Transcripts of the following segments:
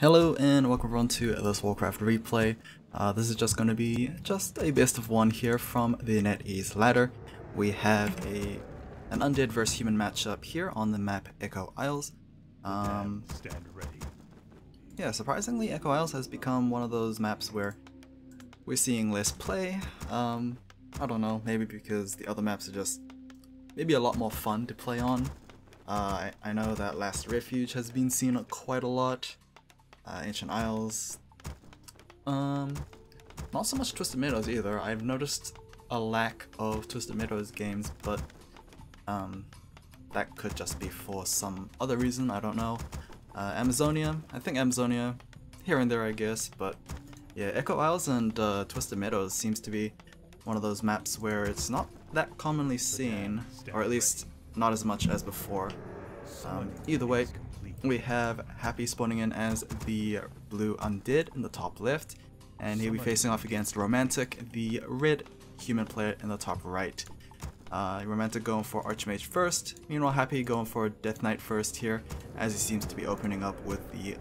Hello and welcome everyone to this Warcraft replay. This is just going to be a best of one here from the Netease ladder. We have an undead versus human matchup here on the map Echo Isles. Stand ready. Yeah, surprisingly Echo Isles has become one of those maps where we're seeing less play. I don't know, maybe because the other maps are just maybe a lot more fun to play on. I know that Last Refuge has been seen quite a lot. Ancient Isles. Not so much Twisted Meadows either. I've noticed a lack of Twisted Meadows games, but that could just be for some other reason, I don't know. Amazonia, I think Amazonia, here and there I guess, but yeah, Echo Isles and Twisted Meadows seems to be one of those maps where it's not that commonly seen, or at least not as much as before. Either way, we have Happy spawning in as the blue undead in the top left, and he'll be facing off against Romantic, the red human player in the top right. Romantic going for Archmage first, meanwhile Happy going for Death Knight first here, as he seems to be opening up with the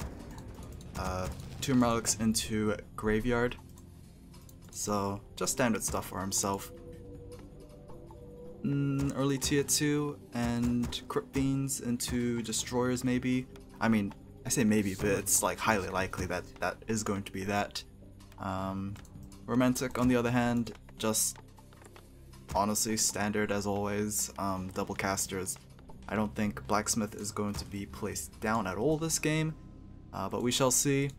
Tomb Relics into Graveyard. So just standard stuff for himself. Early tier 2 and Crypt Beans into Destroyers maybe. I mean, I say maybe, but it's like highly likely that that is going to be that. Romantic on the other hand, just honestly standard as always. Double casters. I don't think Blacksmith is going to be placed down at all this game, but we shall see.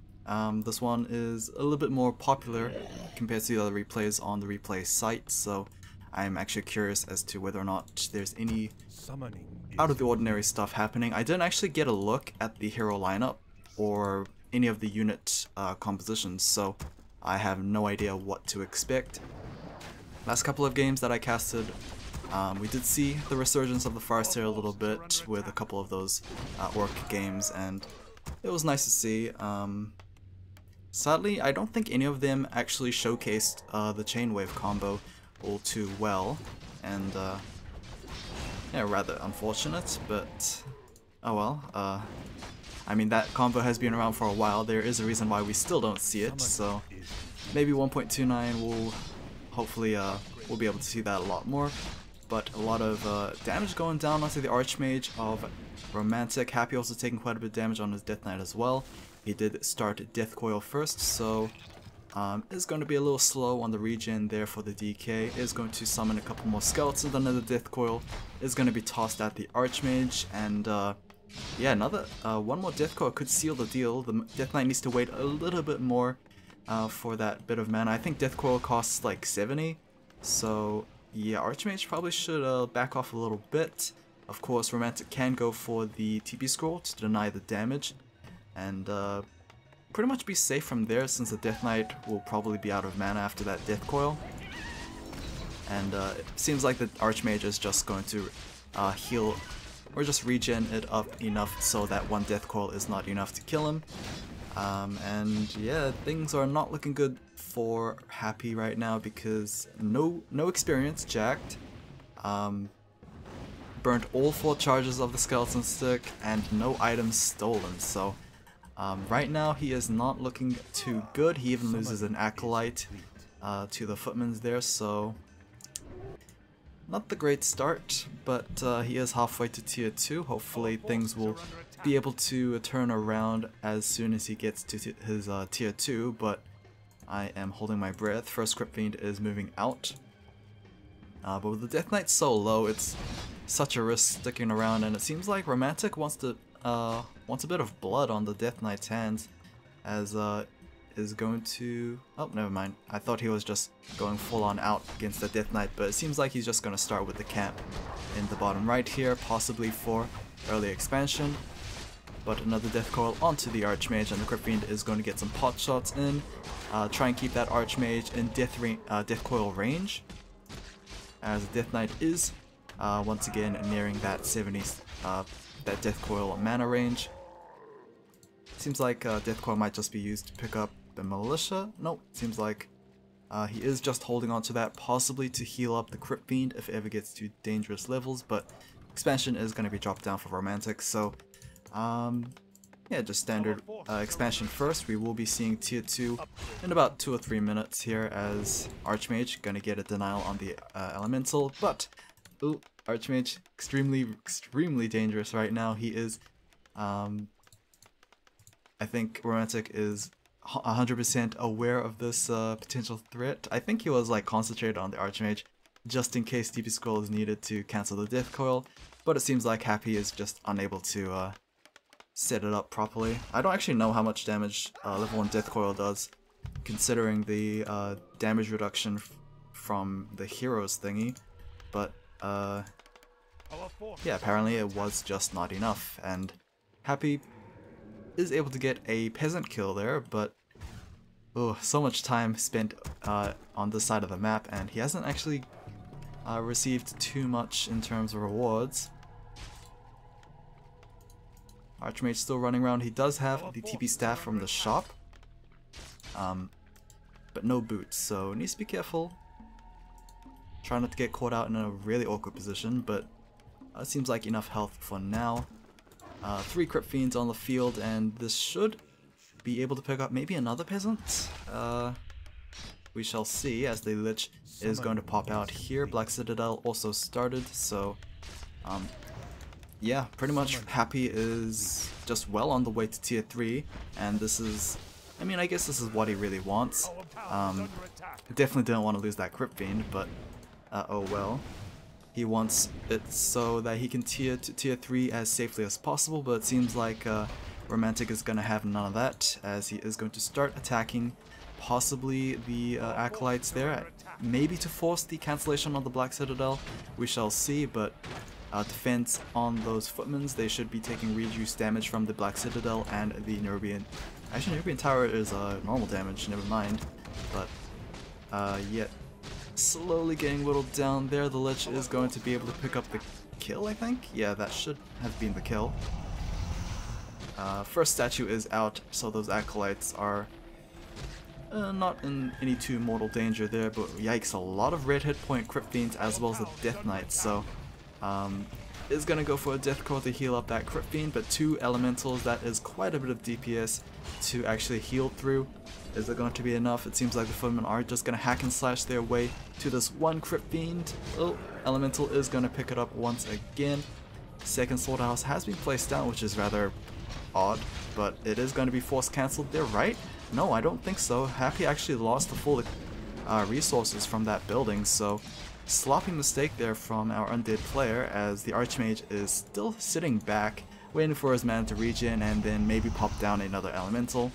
This one is a little bit more popular compared to the other replays on the replay site, so I'm actually curious as to whether or not there's any out of the ordinary stuff happening. I didn't actually get a look at the hero lineup or any of the unit compositions, so I have no idea what to expect. Last couple of games that I casted, we did see the resurgence of the Farseer a little bit with a couple of those orc games, and it was nice to see. Sadly, I don't think any of them actually showcased the Chainwave combo all too well, and yeah, rather unfortunate, but oh well. I mean, that combo has been around for a while. There is a reason why we still don't see it, so maybe 1.29 will hopefully we'll be able to see that a lot more. But a lot of damage going down onto the Archmage of Romantic. Happy also taking quite a bit of damage on his Death Knight as well. He did start Death Coil first, so is going to be a little slow on the regen there for the DK. Is going to summon a couple more skeletons under the Death Coil. Is going to be tossed at the Archmage, and yeah, another one more Death Coil could seal the deal. The Death Knight needs to wait a little bit more for that bit of mana. I think Death Coil costs like 70, so yeah, Archmage probably should back off a little bit. Of course, Romantic can go for the TP scroll to deny the damage, and pretty much be safe from there, since the Death Knight will probably be out of mana after that Death Coil. And it seems like the Archmage is just going to heal or just regen it up enough so that one Death Coil is not enough to kill him. And yeah, things are not looking good for Happy right now because no experience jacked. Burnt all 4 charges of the Skeleton Stick and no items stolen, so right now he is not looking too good. He even loses an Acolyte to the Footmans there, so not the great start, but he is halfway to tier 2. Hopefully things will be able to turn around as soon as he gets to his tier 2, but I am holding my breath. First Crypt Fiend is moving out. But with the Death Knight so low, it's such a risk sticking around, and it seems like Romantic wants a bit of blood on the Death Knight's hands, as is going to... oh, never mind. I thought he was just going full on out against the Death Knight, but it seems like he's just going to start with the camp in the bottom right here, possibly for early expansion. But another Death Coil onto the Archmage, and the Crypt Fiend is going to get some pot shots in, try and keep that Archmage in Death Coil range, as the Death Knight is once again nearing that 70 that Death Coil mana range. Seems like Death Coil might just be used to pick up the Militia. Nope, seems like he is just holding on to that, possibly to heal up the Crypt Fiend if it ever gets to dangerous levels, but expansion is going to be dropped down for Romantic, so yeah, just standard expansion first. We will be seeing tier 2 in about 2 or 3 minutes here as Archmage gonna get a denial on the elemental, but ooh, Archmage extremely dangerous right now. He is I think Romantic is 100% aware of this potential threat. I think he was like concentrated on the Archmage just in case TP Scroll is needed to cancel the Death Coil, but it seems like Happy is just unable to set it up properly. I don't actually know how much damage level 1 Death Coil does, considering the damage reduction from the heroes thingy, but yeah, apparently it was just not enough, and Happy is able to get a peasant kill there, but oh, so much time spent on this side of the map, and he hasn't actually received too much in terms of rewards. Archmage still running around. He does have the TP staff from the shop, but no boots, so needs to be careful. Try not to get caught out in a really awkward position, but it seems like enough health for now. 3 Crypt Fiends on the field, and this should be able to pick up maybe another peasant. We shall see, as the Lich is going to pop out here. Black Citadel also started, so yeah, pretty much Happy is just well on the way to tier 3, and this is, I mean, I guess this is what he really wants. Definitely didn't want to lose that Crypt Fiend, but oh well. He wants it so that he can tier to tier 3 as safely as possible, but it seems like Romantic is going to have none of that, as he is going to start attacking possibly the Acolytes there, maybe to force the cancellation on the Black Citadel. We shall see, but defense on those Footmans, they should be taking reduce damage from the Black Citadel and the Nerubian. Actually, Nerubian Tower is normal damage, never mind, but yet slowly getting whittled down there. The Lich is going to be able to pick up the kill, I think? Yeah, that should have been the kill. First statue is out, so those Acolytes are not in any too mortal danger there, but yikes, a lot of red hit point Crypt Fiends as well as the Death Knights, so is gonna go for a Death Coil to heal up that Crypt Fiend, but 2 Elementals, that is quite a bit of DPS to actually heal through. Is it going to be enough? It seems like the Footmen are just gonna hack and slash their way to this 1 Crypt Fiend. Oh, Elemental is gonna pick it up once again. Second Slaughterhouse has been placed down, which is rather odd, but it is going to be force cancelled there, right? No, I don't think so. Happy actually lost the full resources from that building, so sloppy mistake there from our undead player, as the Archmage is still sitting back, waiting for his mana to regen and then maybe pop down another Elemental.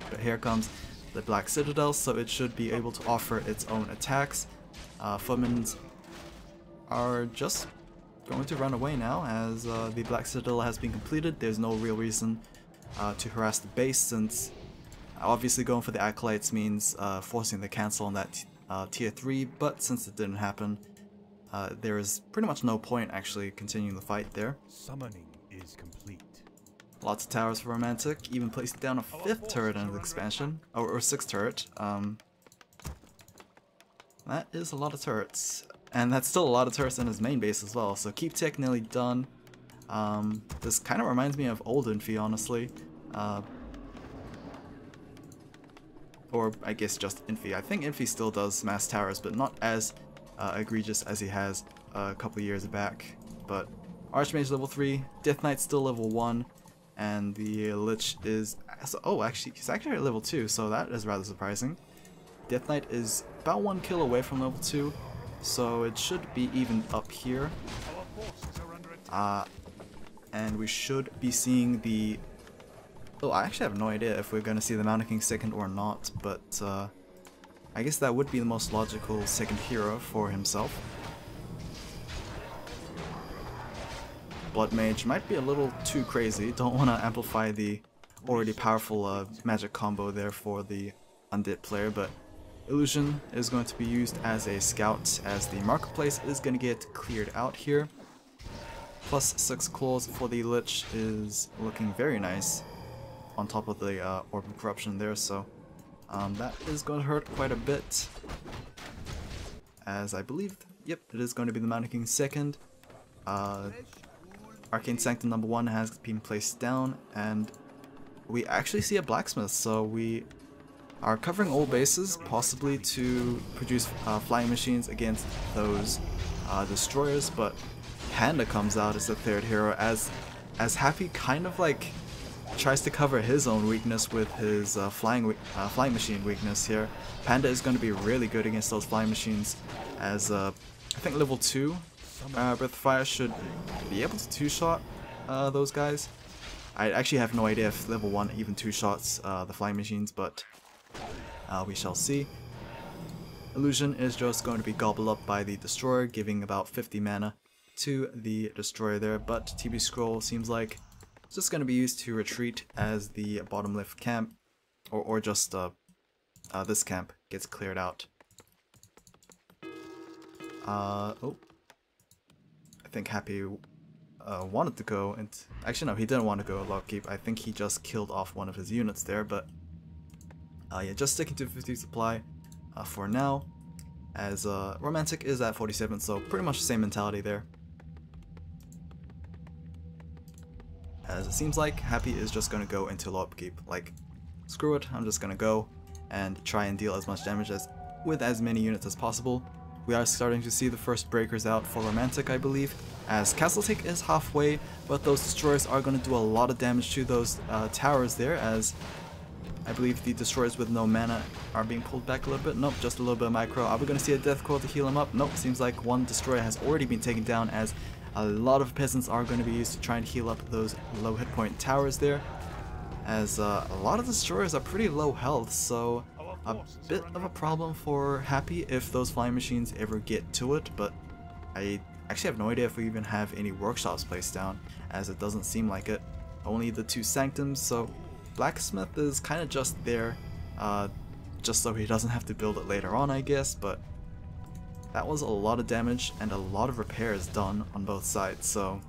But here comes the Black Citadel, so it should be able to offer its own attacks. Footmans are just going to run away now, as the Black Citadel has been completed. There's no real reason to harass the base, since obviously going for the Acolytes means forcing the cancel on that tier 3, but since it didn't happen, there is pretty much no point actually continuing the fight there. Summoning is complete. Lots of towers for Romantic, even placed down a 5th turret in the expansion, or 6th turret. That is a lot of turrets, and that's still a lot of turrets in his main base as well, so Keep Tech nearly done. This kind of reminds me of old Infi, honestly. Or I guess just Infi. I think Infi still does mass towers, but not as egregious as he has a couple years back. But Archmage level 3, Death Knight still level 1, and the Lich is... oh, actually, he's actually at level 2, so that is rather surprising. Death Knight is about 1 kill away from level 2, so it should be even up here. And we should be seeing the... oh, I actually have no idea if we're going to see the Mountain King second or not, but I guess that would be the most logical second hero for himself. Blood Mage might be a little too crazy, don't want to amplify the already powerful magic combo there for the undead player, but Illusion is going to be used as a scout, as the marketplace is going to get cleared out here. Plus 6 claws for the Lich is looking very nice on top of the Orb of Corruption there, so that is going to hurt quite a bit, as I believe, yep, it is going to be the Mountain King second. Arcane Sanctum number 1 has been placed down, and we actually see a blacksmith, so we are covering all bases, possibly to produce flying machines against those destroyers, but Panda comes out as the third hero as Happy kind of like tries to cover his own weakness with his flying machine weakness here. Panda is going to be really good against those flying machines, as I think level 2 Breath of Fire should be able to two-shot those guys. I actually have no idea if level 1 even two-shots the flying machines, but we shall see. Illusion is just going to be gobbled up by the Destroyer, giving about 50 mana to the Destroyer there, but TB Scroll seems like it's just going to be used to retreat as the bottom left camp, or just this camp gets cleared out. Oh, I think Happy wanted to go, and actually no, he didn't want to go lock keep. I think he just killed off one of his units there, but yeah, just sticking to 50 supply for now, as Romantic is at 47, so pretty much the same mentality there. As it seems like Happy is just going to go into low upkeep, like screw it, I'm just going to go and try and deal as much damage with as many units as possible. We are starting to see the first breakers out for Romantic, I believe, as Castle Take is halfway, but those destroyers are going to do a lot of damage to those towers there, as I believe the destroyers with no mana are being pulled back a little bit. Nope, just a little bit of micro. Are we going to see a death coil to heal him up? Nope, seems like one destroyer has already been taken down, as a lot of peasants are going to be used to try and heal up those low hit point towers there, as a lot of destroyers are pretty low health, so a bit of a problem for Happy if those flying machines ever get to it, but I actually have no idea if we even have any workshops placed down, as it doesn't seem like it. Only the 2 sanctums, so Blacksmith is kind of just there, just so he doesn't have to build it later on, I guess, but that was a lot of damage and a lot of repairs done on both sides, so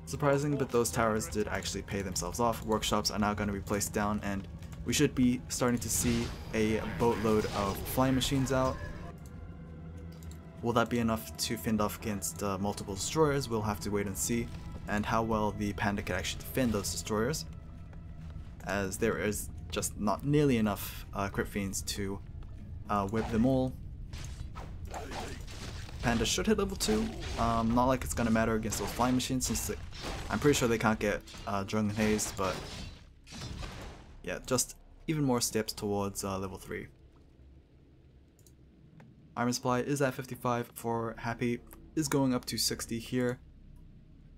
surprising, but those towers did actually pay themselves off. Workshops are now going to be placed down, and we should be starting to see a boatload of flying machines out. Will that be enough to fend off against multiple destroyers? We'll have to wait and see, and how well the Panda can actually defend those destroyers, as there is just not nearly enough Crypt Fiends to whip them all. Panda should hit level 2, not like it's gonna matter against those flying machines, since I'm pretty sure they can't get Drunken Haze, but yeah, just even more steps towards level 3. Armor supply is at 55 for Happy, is going up to 60 here,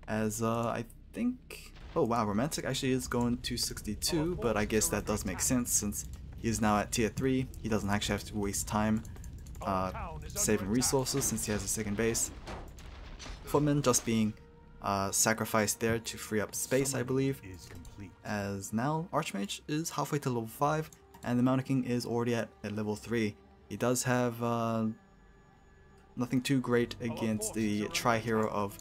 as I think, oh wow, Romantic actually is going to 62, but I guess that does make sense since he is now at tier 3, he doesn't actually have to waste time saving resources since he has a second base. Footman just being sacrificed there to free up space, I believe, as now Archmage is halfway to level 5 and the Mountain King is already at level 3. He does have nothing too great against the tri-hero of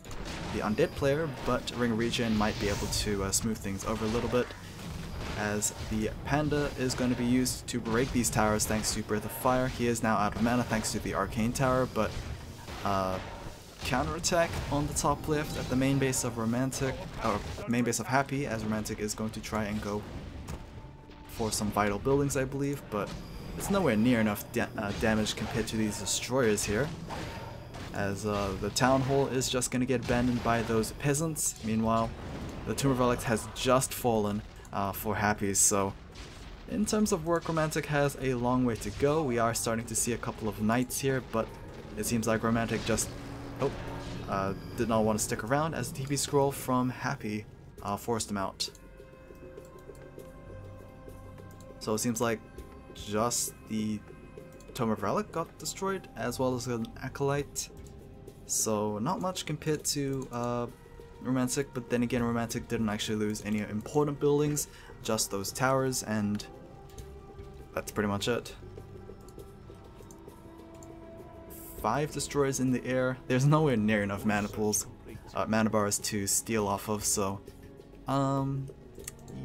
the Undead player, but Ring of Regen might be able to smooth things over a little bit, as the Panda is going to be used to break these towers thanks to Breath of Fire. He is now out of mana thanks to the Arcane Tower, but counterattack on the top left at the main base of Romantic, or main base of Happy, as Romantic is going to try and go for some vital buildings, I believe, but it's nowhere near enough damage compared to these destroyers here, as the Town Hall is just going to get abandoned by those peasants. Meanwhile, the Tomb of Relics has just fallen for Happy, so in terms of work, Romantic has a long way to go. We are starting to see a couple of knights here, but it seems like Romantic just did not want to stick around, as the TP scroll from Happy forced him out. So it seems like just the Tome of Relic got destroyed, as well as an Acolyte, so not much compared to Romantic, but then again Romantic didn't actually lose any important buildings, just those towers, and that's pretty much it. 5 destroyers in the air. There's nowhere near enough mana pools, mana bars to steal off of, so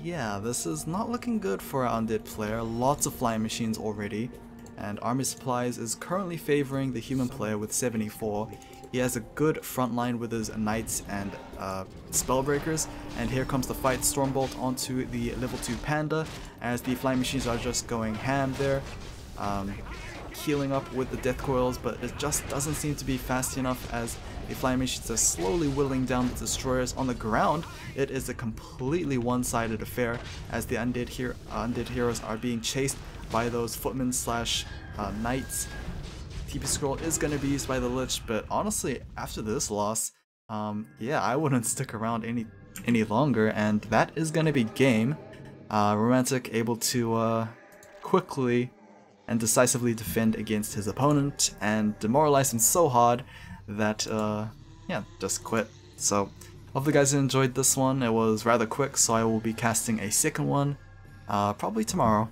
yeah, this is not looking good for our Undead player. Lots of flying machines already, and army supplies is currently favoring the human player with 74. He has a good front line with his Knights and Spellbreakers, and here comes the fight. Stormbolt onto the level 2 Panda as the Flying Machines are just going ham there, healing up with the Death Coils, but it just doesn't seem to be fast enough as the Flying Machines are slowly whittling down the Destroyers. On the ground, it is a completely one-sided affair as the Undead Heroes are being chased by those Footmen slash Knights. TP Scroll is going to be used by the Lich, but honestly, after this loss, yeah, I wouldn't stick around any longer, and that is going to be game. Romantic able to quickly and decisively defend against his opponent and demoralize him so hard that, yeah, just quit. So, hope you guys enjoyed this one. It was rather quick, so I will be casting a second one probably tomorrow.